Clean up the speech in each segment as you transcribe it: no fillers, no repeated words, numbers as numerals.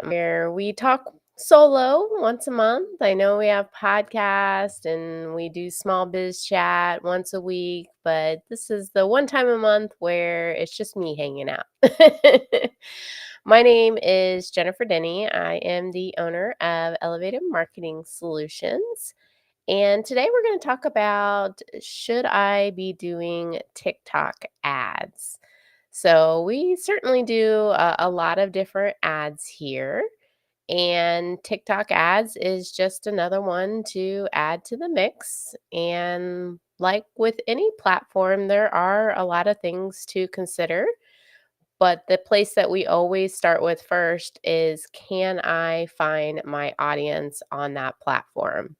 where we talk solo once a month. I know we have podcast and we do small biz chat once a week, but this is the one time a month where it's just me hanging out. My name is Jennifer Denny. I am the owner of Elevated Marketing Solutions. And today we're going to talk about should I be doing TikTok ads? So, we certainly do a lot of different ads here. And TikTok ads is just another one to add to the mix. And like with any platform, there are a lot of things to consider. But the place that we always start with first is can I find my audience on that platform?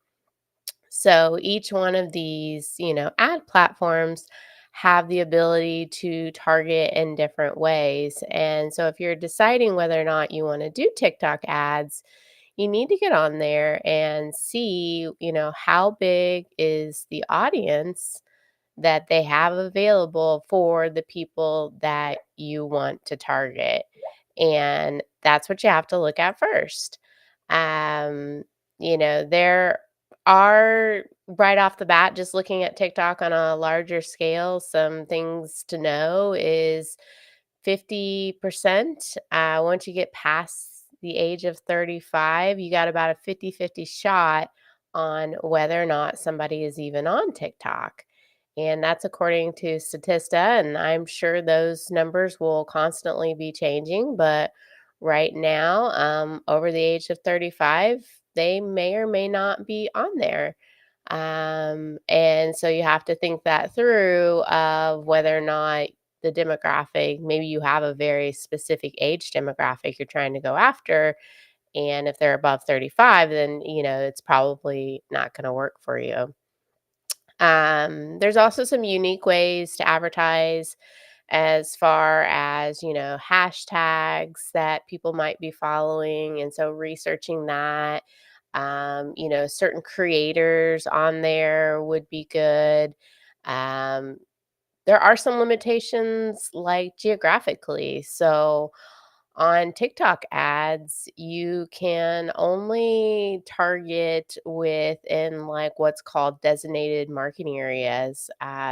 So each one of these, ad platforms have the ability to target in different ways. And so if you're deciding whether or not you want to do TikTok ads, you need to get on there and see, how big is the audience that they have available for the people that you want to target. And that's what you have to look at first. Um, there are right off the bat, just looking at TikTok on a larger scale, some things to know is 50%. Once you get past the age of 35, you got about a 50-50 shot on whether or not somebody is even on TikTok. And that's according to Statista. And I'm sure those numbers will constantly be changing. But right now, over the age of 35, they may or may not be on there. And so you have to think that through of whether or not the demographic, maybe you have a very specific age demographic you're trying to go after. And if they're above 35, then, it's probably not going to work for you. There's also some unique ways to advertise as far as, hashtags that people might be following. And so researching that, certain creators on there would be good. Um, there are some limitations like geographically. So on TikTok ads, you can only target within like what's called designated marketing areas.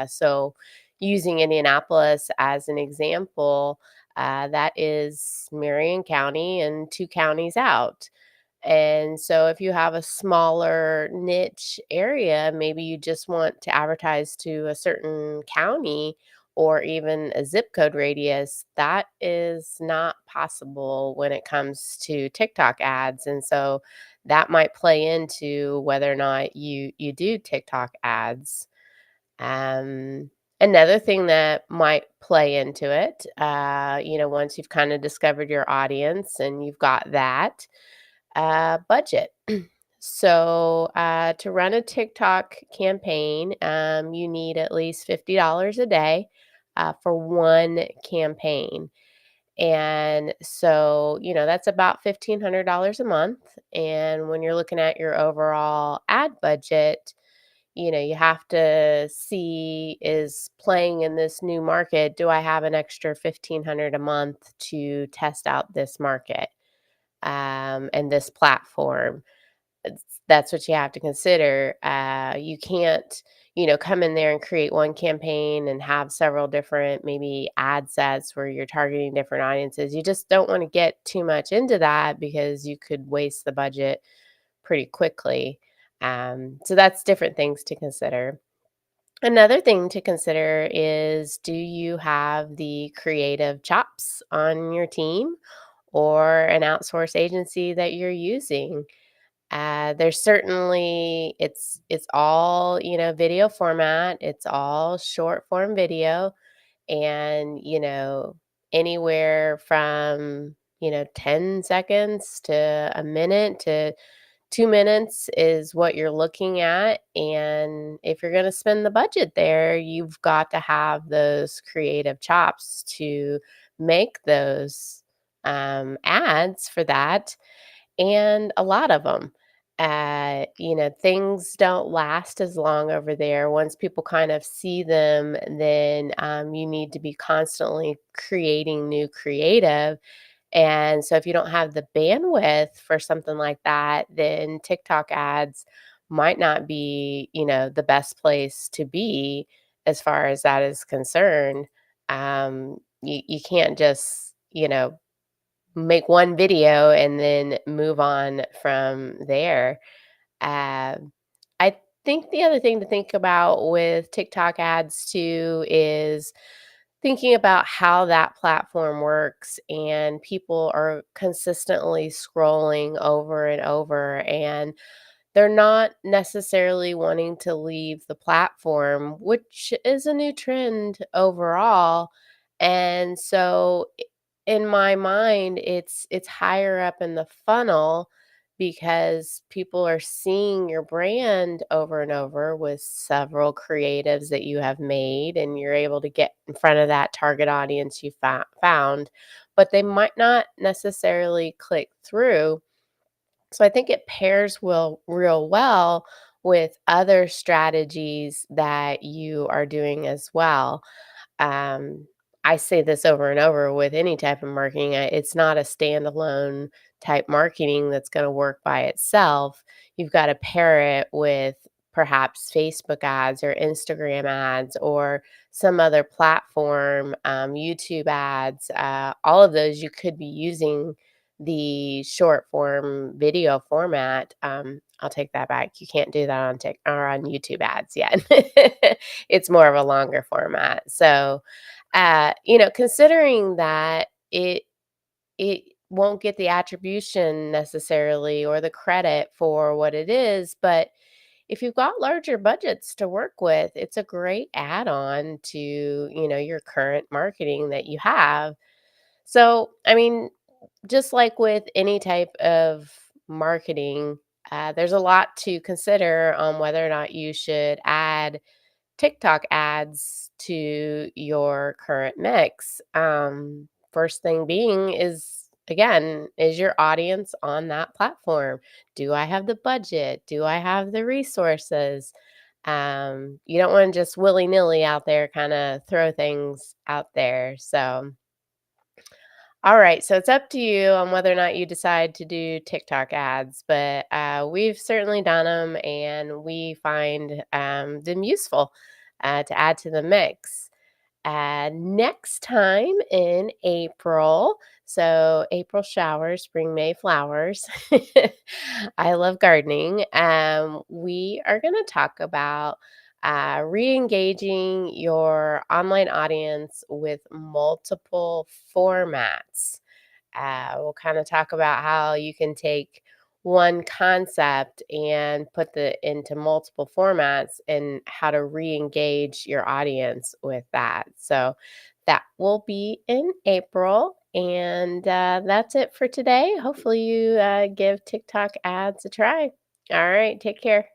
So, using Indianapolis as an example, that is Marion County and two counties out. And so, if you have a smaller niche area, maybe you just want to advertise to a certain county or even a zip code radius, that is not possible when it comes to TikTok ads. And so that might play into whether or not you do TikTok ads. Another thing that might play into it, once you've kind of discovered your audience and you've got that, budget. So, to run a TikTok campaign, you need at least $50 a day for one campaign. And so, that's about $1,500 a month. And when you're looking at your overall ad budget, you have to see is playing in this new market. Do I have an extra 1,500 a month to test out this market and this platform? That's what you have to consider. You can't, come in there and create one campaign and have several different maybe ad sets where you're targeting different audiences. You just don't want to get too much into that because you could waste the budget pretty quickly. So that's different things to consider. Another thing to consider is do you have the creative chops on your team or an outsource agency that you're using? There's certainly it's all, video format. It's all short form video and, anywhere from, 10 seconds to a minute to 2 minutes is what you're looking at. And if you're going to spend the budget there, you've got to have those creative chops to make those ads for that and a lot of them. Things don't last as long over there. Once people kind of see them, then you need to be constantly creating new creative. And so if you don't have the bandwidth for something like that, then TikTok ads might not be, the best place to be as far as that is concerned. You can't just, make one video and then move on from there. I think the other thing to think about with TikTok ads too is thinking about how that platform works, and people are consistently scrolling over and over, and they're not necessarily wanting to leave the platform, which is a new trend overall. And so in my mind, it's higher up in the funnel because people are seeing your brand over and over with several creatives that you have made, and you're able to get in front of that target audience you found, but they might not necessarily click through. So I think it pairs real well with other strategies that you are doing as well. um, I say this over and over with any type of marketing. It's not a standalone type marketing that's going to work by itself. You've got to pair it with perhaps Facebook ads or Instagram ads or some other platform, YouTube ads. All of those you could be using the short form video format. I'll take that back. You can't do that on Tik or on YouTube ads yet. It's more of a longer format. So, considering that it won't get the attribution necessarily or the credit for what it is, but if you've got larger budgets to work with, it's a great add-on to, your current marketing that you have. So, I mean, just like with any type of marketing, there's a lot to consider on whether or not you should add TikTok ads to your current mix. First thing being is, again, is your audience on that platform? Do I have the budget? Do I have the resources? You don't want to just willy nilly out there kind of throw things out there. So, all right, so it's up to you on whether or not you decide to do TikTok ads, but we've certainly done them, and we find them useful to add to the mix. Next time in April, so April showers, spring, May flowers. I love gardening. We are going to talk about re engaging your online audience with multiple formats. We'll kind of talk about how you can take one concept and put the into multiple formats and how to re-engage your audience with that. So that will be in April. And that's it for today. Hopefully you give TikTok ads a try. All right, take care.